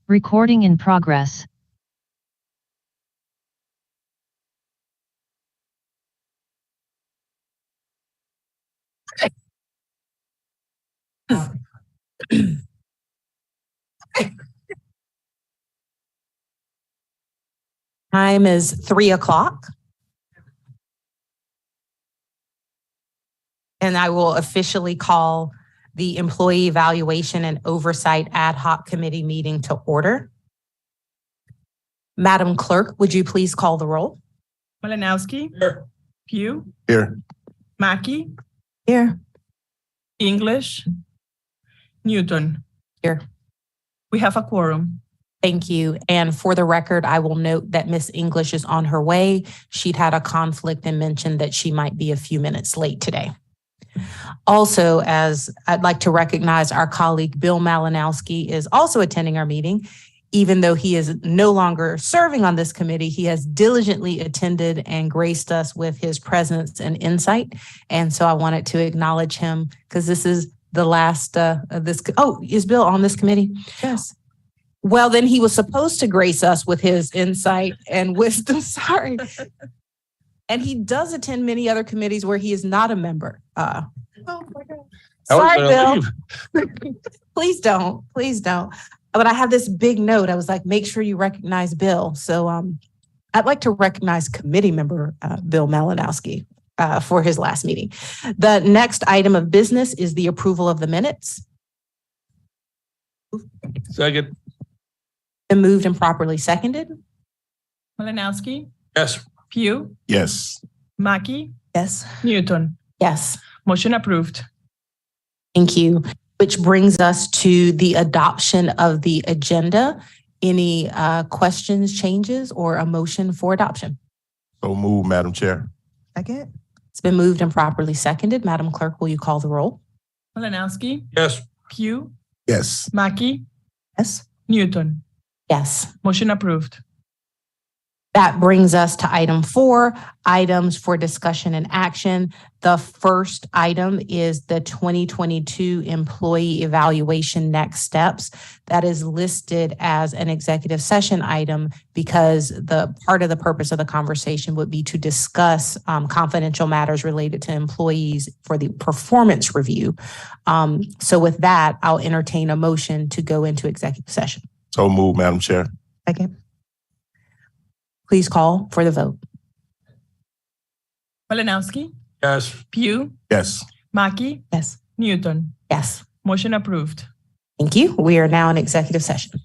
Recording in progress. Time is 3 o'clock. And I will officially call the Employee Evaluation and Oversight Ad Hoc Committee meeting to order. Madam Clerk, would you please call the roll? Malinowski. Here. Pugh. Here. Mackey. Here. English. Newton. Here. We have a quorum. Thank you. And for the record, I will note that Miss English is on her way. She'd had a conflict and mentioned that she might be a few minutes late today. Also, as I'd like to recognize our colleague Bill Malinowski is also attending our meeting. Even though he is no longer serving on this committee, he has diligently attended and graced us with his presence and insight. And so I wanted to acknowledge him because this is the last of this. Oh, is Bill on this committee? Yes. Well, then he was supposed to grace us with his insight and wisdom. Sorry. And he does attend many other committees where he is not a member. Oh my God. Sorry, Bill. Please don't. Please don't. But I have this big note. I was like, make sure you recognize Bill. So I'd like to recognize committee member Bill Malinowski for his last meeting. The next item of business is the approval of the minutes. Second. Been moved and properly seconded. Malinowski. Yes. Pugh. Yes. Mackey. Yes. Newton. Yes. Motion approved. Thank you. Which brings us to the adoption of the agenda. Any questions, changes, or a motion for adoption? So move, Madam Chair. Second. It's been moved and properly seconded. Madam Clerk, will you call the roll? Malinowski. Yes. Pugh. Yes. Mackey. Yes. Newton. Yes. Motion approved. That brings us to item 4, items for discussion and action. The first item is the 2022 employee evaluation next steps. That is listed as an executive session item because the part of the purpose of the conversation would be to discuss confidential matters related to employees for the performance review. So with that, I'll entertain a motion to go into executive session. So move, Madam Chair. Second. Please call for the vote. Malinowski. Yes. Pugh. Yes. Mackey. Yes. Newton. Yes. Motion approved. Thank you. We are now in executive session.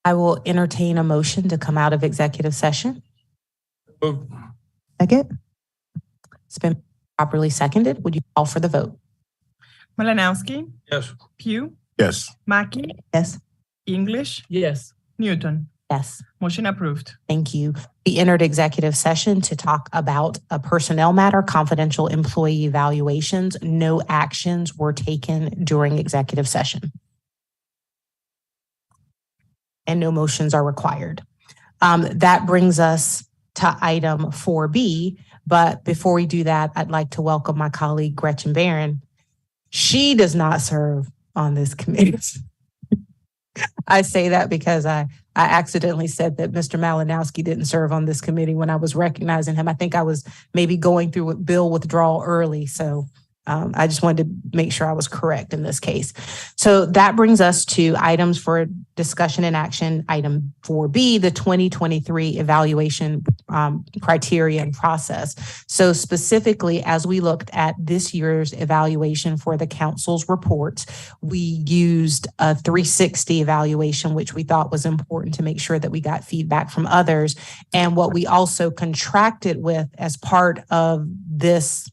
I will entertain a motion to come out of executive session. Move. Second. It's been properly seconded. Would you call for the vote? Malinowski, Yes. Pugh, Yes. Mackey, Yes. English, Yes. Newton. Yes. Motion approved. Thank you. We entered executive session to talk about a personnel matter, confidential employee evaluations. No actions were taken during executive session. And no motions are required. That brings us to item 4B. But before we do that, I'd like to welcome my colleague Gretchen Barron. She does not serve on this committee. I say that because I accidentally said that Mr. Malinowski didn't serve on this committee when I was recognizing him. I think I was maybe going through bill withdrawal early. So I just wanted to make sure I was correct in this case. So that brings us to items for discussion and action. Item 4B, the 2023 evaluation criteria and process. So specifically, as we looked at this year's evaluation for the council's reports, we used a 360 evaluation, which we thought was important to make sure that we got feedback from others. And what we also contracted with as part of this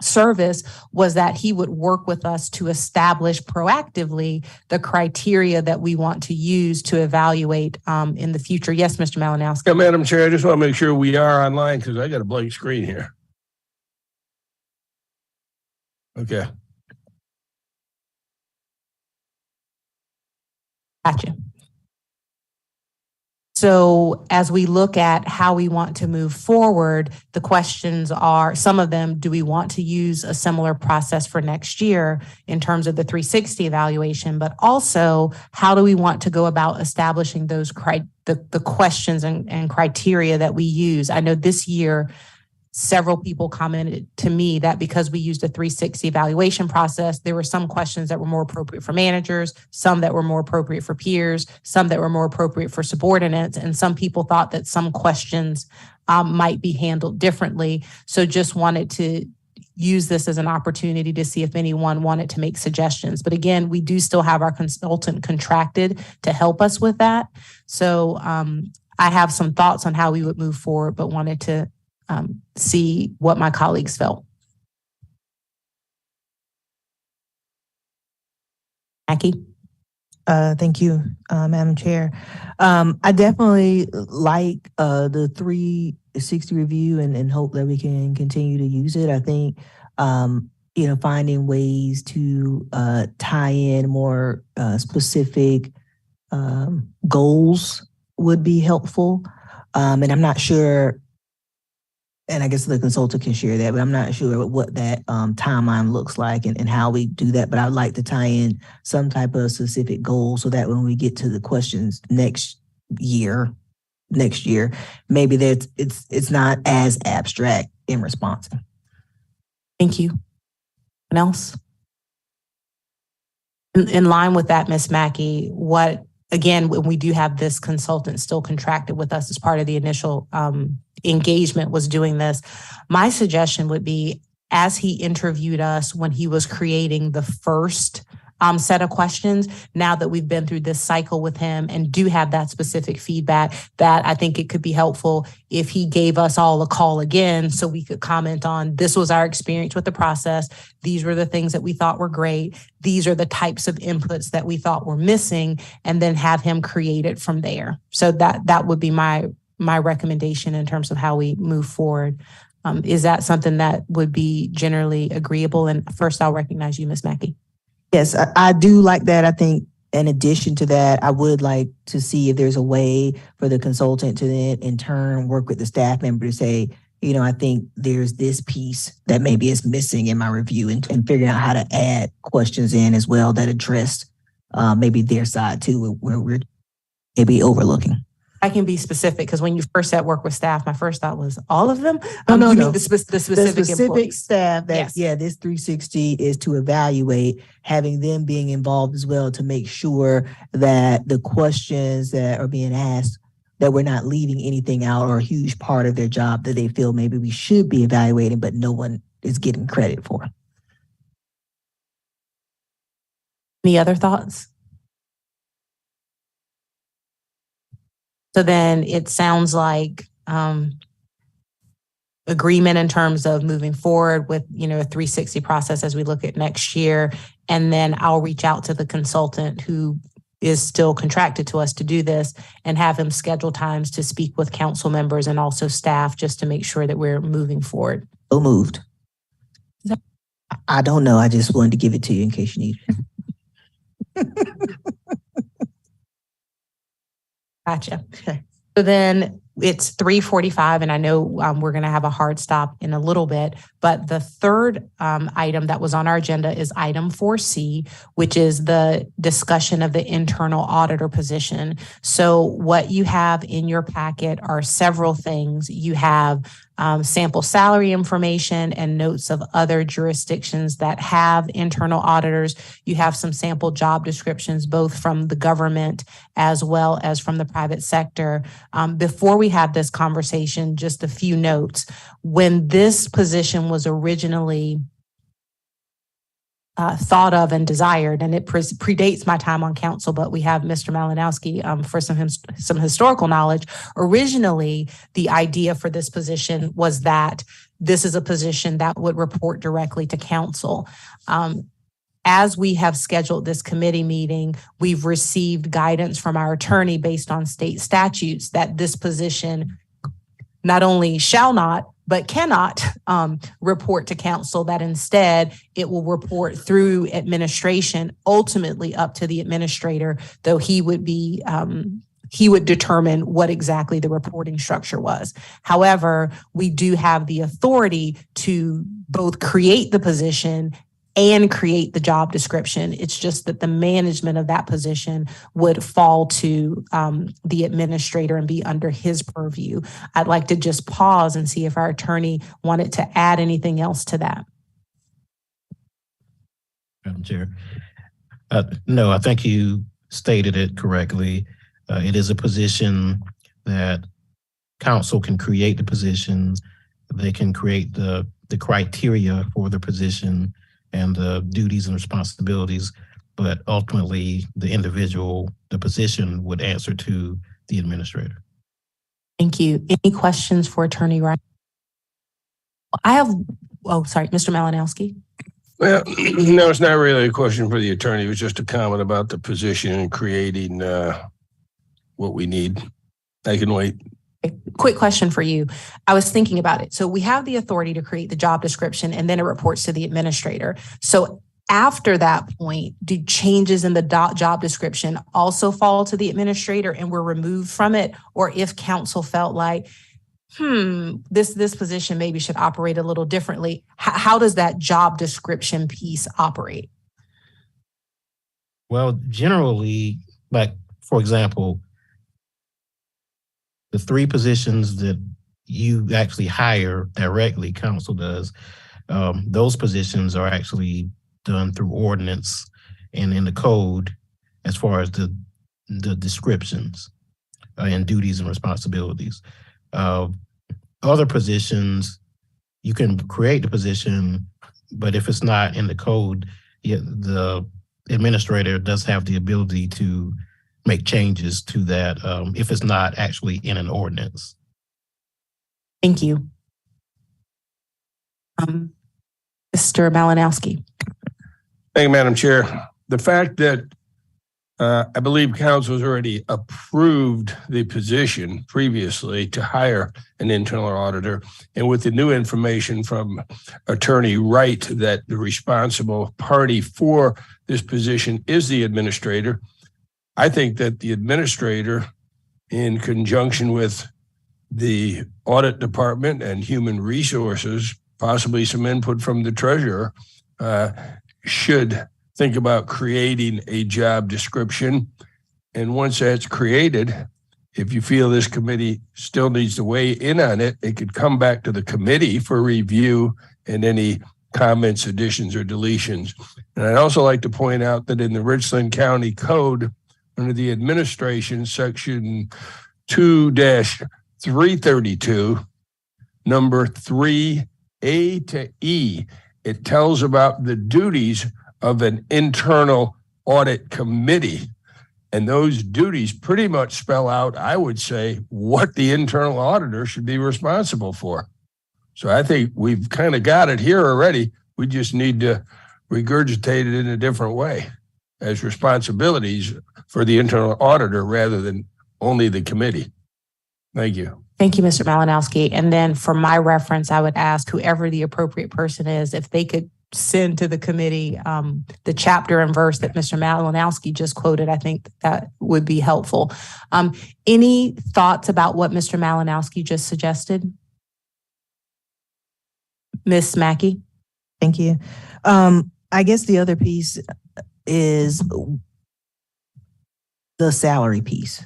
service was that he would work with us to establish proactively the criteria that we want to use to evaluate in the future. Yes, Mr. Malinowski. Yeah, Madam Chair, I just want to make sure we are online because I got a blank screen here. Okay. Gotcha. So as we look at how we want to move forward, the questions are, some of them, do we want to use a similar process for next year in terms of the 360 evaluation, but also how do we want to go about establishing those the questions and criteria that we use? I know this year, several people commented to me that because we used a 360 evaluation process, there were some questions that were more appropriate for managers, some that were more appropriate for peers, some that were more appropriate for subordinates, and some people thought that some questions might be handled differently. So just wanted to use this as an opportunity to see if anyone wanted to make suggestions. But again, we do still have our consultant contracted to help us with that. So I have some thoughts on how we would move forward, but wanted to see what my colleagues felt. Mackie? Thank you, Madam Chair. I definitely like the 360 review and hope that we can continue to use it. I think, finding ways to tie in more specific goals would be helpful. And I'm not sure, and I guess the consultant can share that, but I'm not sure what that timeline looks like and how we do that. But I'd like to tie in some type of specific goal so that when we get to the questions next year, maybe it's not as abstract in response. Thank you. Anyone else? In line with that, Ms. Mackey, again, when we do have this consultant still contracted with us as part of the initial engagement was doing this, my suggestion would be, as he interviewed us when he was creating the first set of questions, now that we've been through this cycle with him and do have that specific feedback, that I think it could be helpful if he gave us all a call again so we could comment on, this was our experience with the process. These were the things that we thought were great. These are the types of inputs that we thought were missing, and then have him create it from there. So that would be my recommendation in terms of how we move forward. Is that something that would be generally agreeable? And first, I'll recognize you, Ms. Mackey. Yes, I do like that. I think in addition to that, I would like to see if there's a way for the consultant to then in turn work with the staff member to say, I think there's this piece that maybe is missing in my review, and figuring out how to add questions in as well that address maybe their side too, where we're maybe overlooking. I can be specific because when you first said work with staff, my first thought was all of them. No. You mean the specific employees. Staff that, Yes. this 360 is to evaluate, having them being involved as well to make sure that the questions that are being asked, that we're not leaving anything out or a huge part of their job that they feel maybe we should be evaluating, but no one is getting credit for. Any other thoughts? So then it sounds like agreement in terms of moving forward with, a 360 process as we look at next year. And then I'll reach out to the consultant who is still contracted to us to do this and have him schedule times to speak with council members and also staff just to make sure that we're moving forward. So moved. I don't know. I just wanted to give it to you in case you need it. Gotcha. Okay. So then it's 3:45, and I know we're going to have a hard stop in a little bit, but the third item that was on our agenda is item 4C, which is the discussion of the internal auditor position. So what you have in your packet are several things. You have sample salary information and notes of other jurisdictions that have internal auditors. You have some sample job descriptions, both from the government as well as from the private sector. Before we have this conversation, just a few notes. When this position was originally thought of and desired, and it predates my time on council, but we have Mr. Malinowski for some historical knowledge. Originally, the idea for this position was that this is a position that would report directly to council. As we have scheduled this committee meeting, we've received guidance from our attorney based on state statutes that this position not only shall not, but cannot report to council, that instead it will report through administration, ultimately up to the administrator, though he would determine what exactly the reporting structure was. However, we do have the authority to both create the position and create the job description. It's just that the management of that position would fall to the administrator and be under his purview. I'd like to just pause and see if our attorney wanted to add anything else to that. Madam Chair. No, I think you stated it correctly. It is a position that council can create the position. They can create the criteria for the position and the duties and responsibilities, but ultimately the position would answer to the administrator. Thank you. Any questions for Attorney Wright? Mr. Malinowski. Well, no, it's not really a question for the attorney. It was just a comment about the position and creating what we need. I can wait. Quick question for you. I was thinking about it. So we have the authority to create the job description and then it reports to the administrator. So after that point, do changes in the job description also fall to the administrator and we're removed from it? Or if council felt like, this position maybe should operate a little differently, how does that job description piece operate? Well, generally, like, for example, the 3 positions that you actually hire directly, council does, those positions are actually done through ordinance and in the code as far as the descriptions and duties and responsibilities. Other positions, you can create the position, but if it's not in the code, the administrator does have the ability to make changes to that if it's not actually in an ordinance. Thank you. Mr. Malinowski. Thank you, Madam Chair. The fact that I believe council has already approved the position previously to hire an internal auditor, and with the new information from Attorney Wright that the responsible party for this position is the administrator, I think that the administrator, in conjunction with the audit department and human resources, possibly some input from the treasurer, should think about creating a job description. And once that's created, if you feel this committee still needs to weigh in on it, it could come back to the committee for review and any comments, additions, or deletions. And I'd also like to point out that in the Richland County Code, under the administration section 2-332, number 3A to E, it tells about the duties of an internal audit committee. And those duties pretty much spell out, I would say, what the internal auditor should be responsible for. So I think we've kind of got it here already. We just need to regurgitate it in a different way as responsibilities for the internal auditor rather than only the committee. Thank you. Thank you, Mr. Malinowski. And then for my reference, I would ask whoever the appropriate person is, if they could send to the committee the chapter and verse that Mr. Malinowski just quoted. I think that would be helpful. Any thoughts about what Mr. Malinowski just suggested? Ms. Mackey? Thank you. I guess the other piece is the salary piece.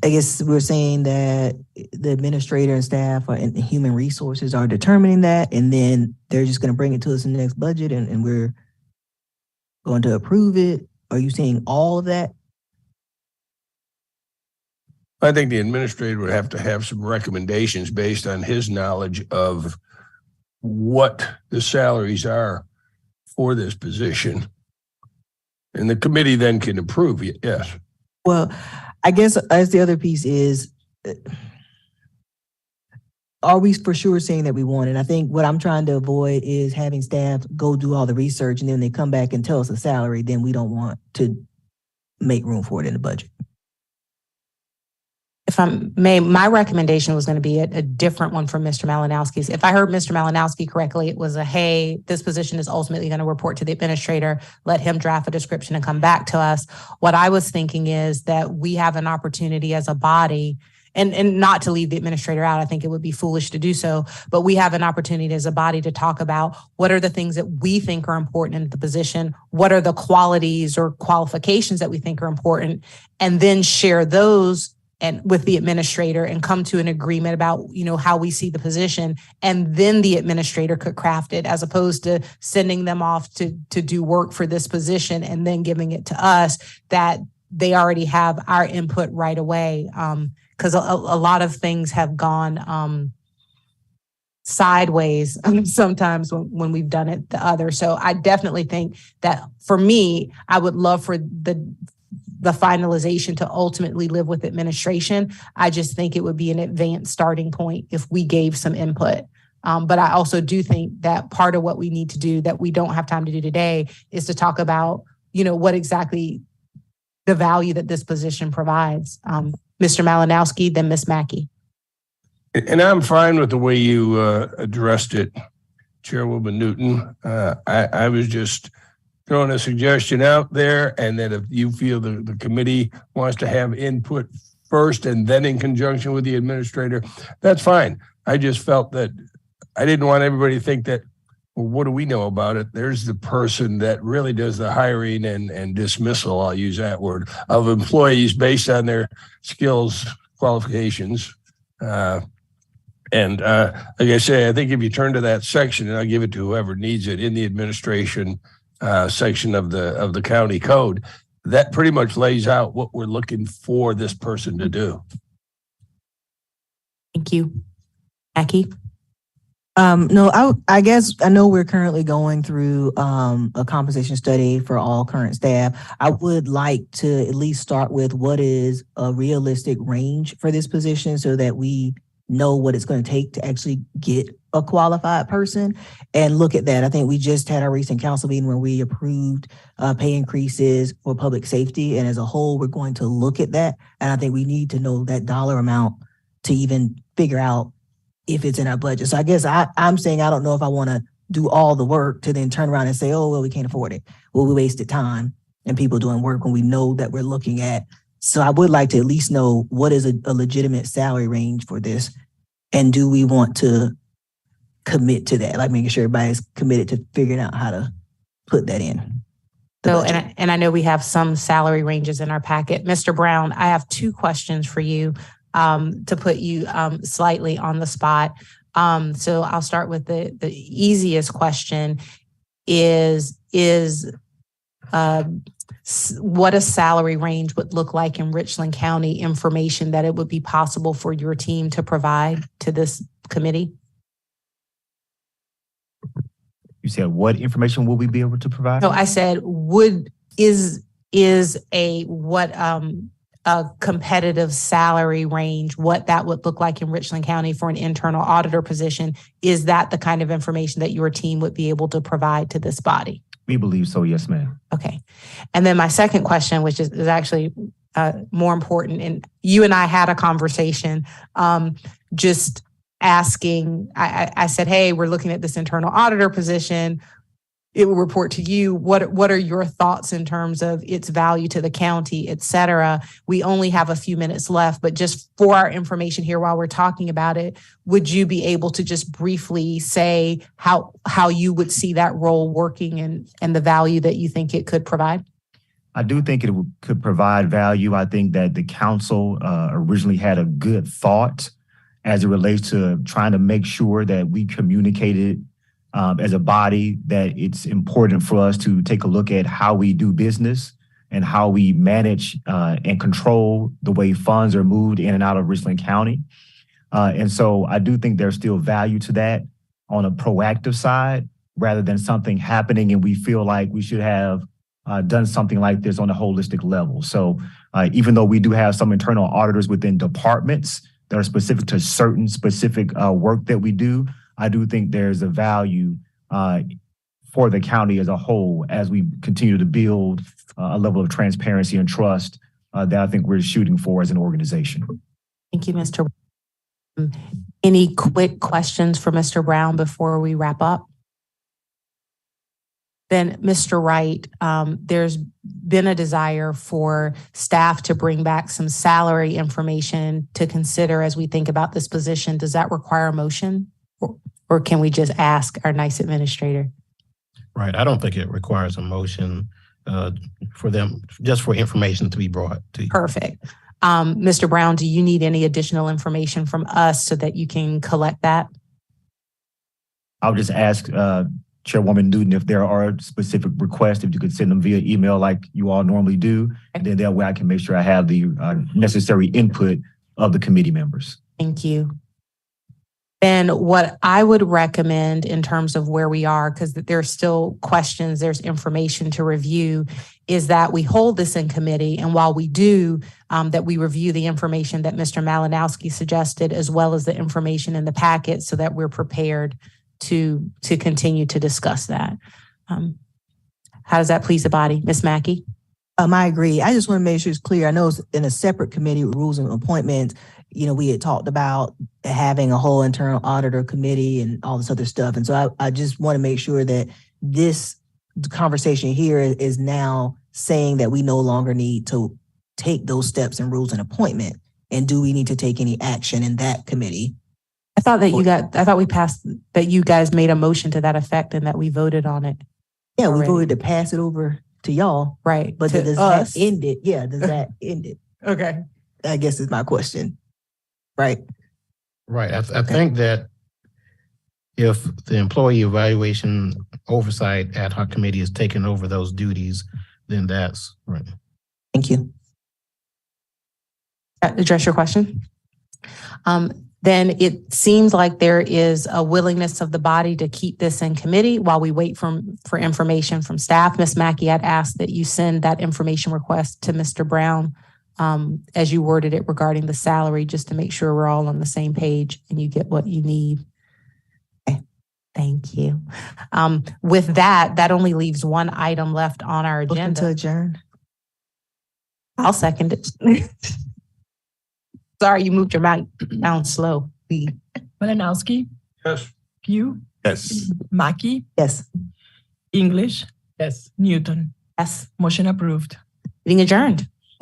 I guess we're saying that the administrator and staff and human resources are determining that, and then they're just going to bring it to us in the next budget and we're going to approve it. Are you saying all of that? I think the administrator would have to have some recommendations based on his knowledge of what the salaries are for this position. And the committee then can approve it, yes. Well, I guess as the other piece is, are we for sure saying that we want it? I think what I'm trying to avoid is having staff go do all the research and then they come back and tell us a salary, then we don't want to make room for it in the budget. If I may, my recommendation was going to be a different one from Mr. Malinowski's. If I heard Mr. Malinowski correctly, it was hey, this position is ultimately going to report to the administrator, let him draft a description and come back to us. What I was thinking is that we have an opportunity as a body, and not to leave the administrator out, I think it would be foolish to do so, but we have an opportunity as a body to talk about what are the things that we think are important in the position, what are the qualities or qualifications that we think are important, and then share those and with the administrator and come to an agreement about, how we see the position. And then the administrator could craft it, as opposed to sending them off to do work for this position and then giving it to us, that they already have our input right away. Because a lot of things have gone sideways sometimes when we've done it the other. So I definitely think that for me, I would love for the finalization to ultimately live with administration. I just think it would be an advanced starting point if we gave some input. But I also do think that part of what we need to do that we don't have time to do today is to talk about, what exactly the value that this position provides. Mr. Malinowski, then Ms. Mackey. And I'm fine with the way you addressed it, Chairwoman Newton. I was just throwing a suggestion out there, and that if you feel the committee wants to have input first and then in conjunction with the administrator, that's fine. I just felt that I didn't want everybody to think that, well, what do we know about it? There's the person that really does the hiring and dismissal, I'll use that word, of employees based on their skills, qualifications. Like I say, I think if you turn to that section, and I'll give it to whoever needs it in the administration section of the county code, that pretty much lays out what we're looking for this person to do. Thank you. Mackie? No, I guess I know we're currently going through a compensation study for all current staff. I would like to at least start with what is a realistic range for this position so that we know what it's going to take to actually get a qualified person and look at that. I think we just had our recent council meeting where we approved pay increases for public safety. And as a whole, we're going to look at that. And I think we need to know that dollar amount to even figure out if it's in our budget. So I guess I'm saying I don't know if I want to do all the work to then turn around and say, oh, well, we can't afford it. Well, we wasted time and people doing work when we know that we're looking at. So I would like to at least know what is a legitimate salary range for this. And do we want to commit to that? Like making sure everybody's committed to figuring out how to put that in. So, and I know we have some salary ranges in our packet. Mr. Brown, I have two questions for you to put you slightly on the spot. So I'll start with the easiest question is what a salary range would look like in Richland County, information that it would be possible for your team to provide to this committee? You said what information will we be able to provide? No, I said, would is a competitive salary range, what that would look like in Richland County for an internal auditor position? Is that the kind of information that your team would be able to provide to this body? We believe so, yes, ma'am. Okay. And then my second question, which is actually more important, and you and I had a conversation just asking, I said, hey, we're looking at this internal auditor position. It will report to you. What are your thoughts in terms of its value to the county, et cetera? We only have a few minutes left, but just for our information here while we're talking about it, would you be able to just briefly say how you would see that role working and the value that you think it could provide? I do think it could provide value. I think that the council originally had a good thought as it relates to trying to make sure that we communicated as a body that it's important for us to take a look at how we do business and how we manage and control the way funds are moved in and out of Richland County. And so I do think there's still value to that on a proactive side rather than something happening and we feel like we should have done something like this on a holistic level. So even though we do have some internal auditors within departments that are specific to certain specific work that we do, I do think there's a value for the county as a whole as we continue to build a level of transparency and trust that I think we're shooting for as an organization. Thank you, Mr. Any quick questions for Mr. Brown before we wrap up? Then, Mr. Wright, there's been a desire for staff to bring back some salary information to consider as we think about this position. Does that require a motion? Or can we just ask our nice administrator? Right. I don't think it requires a motion for them, just for information to be brought to you. Perfect. Mr. Brown, do you need any additional information from us so that you can collect that? I'll just ask Chairwoman Newton if there are specific requests, if you could send them via email like you all normally do. And then that way I can make sure I have the necessary input of the committee members. Thank you. And what I would recommend in terms of where we are, because there's still questions, there's information to review, is that we hold this in committee. And while we do, that we review the information that Mr. Malinowski suggested, as well as the information in the packet so that we're prepared to continue to discuss that. How does that please the body? Ms. Mackey? I agree. I just want to make sure it's clear. I know it's in a separate committee with rules and appointments. You know, we had talked about having a whole internal auditor committee and all this other stuff. And so I just want to make sure that this conversation here is now saying that we no longer need to take those steps in rules and appointment. And do we need to take any action in that committee? I thought we passed, that you guys made a motion to that effect and that we voted on it. Yeah, we voted to pass it over to y'all. Right. But does that end it? Yeah, does that end it? Okay. I guess is my question. Right. Right. I think that if the employee evaluation oversight ad hoc committee is taking over those duties, then that's right. Thank you. Address your question? Then it seems like there is a willingness of the body to keep this in committee while we wait for information from staff. Ms. Mackey, I'd ask that you send that information request to Mr. Brown as you worded it regarding the salary, just to make sure we're all on the same page and you get what you need. Okay. Thank you. With that only leaves one item left on our agenda. Motion to adjourn. I'll second it. Sorry, you moved your mouth down slow. Malinowski? Yes. Pugh? Yes. Mackey? Yes. English? Yes. Newton? Yes. Motion approved. Meeting adjourned.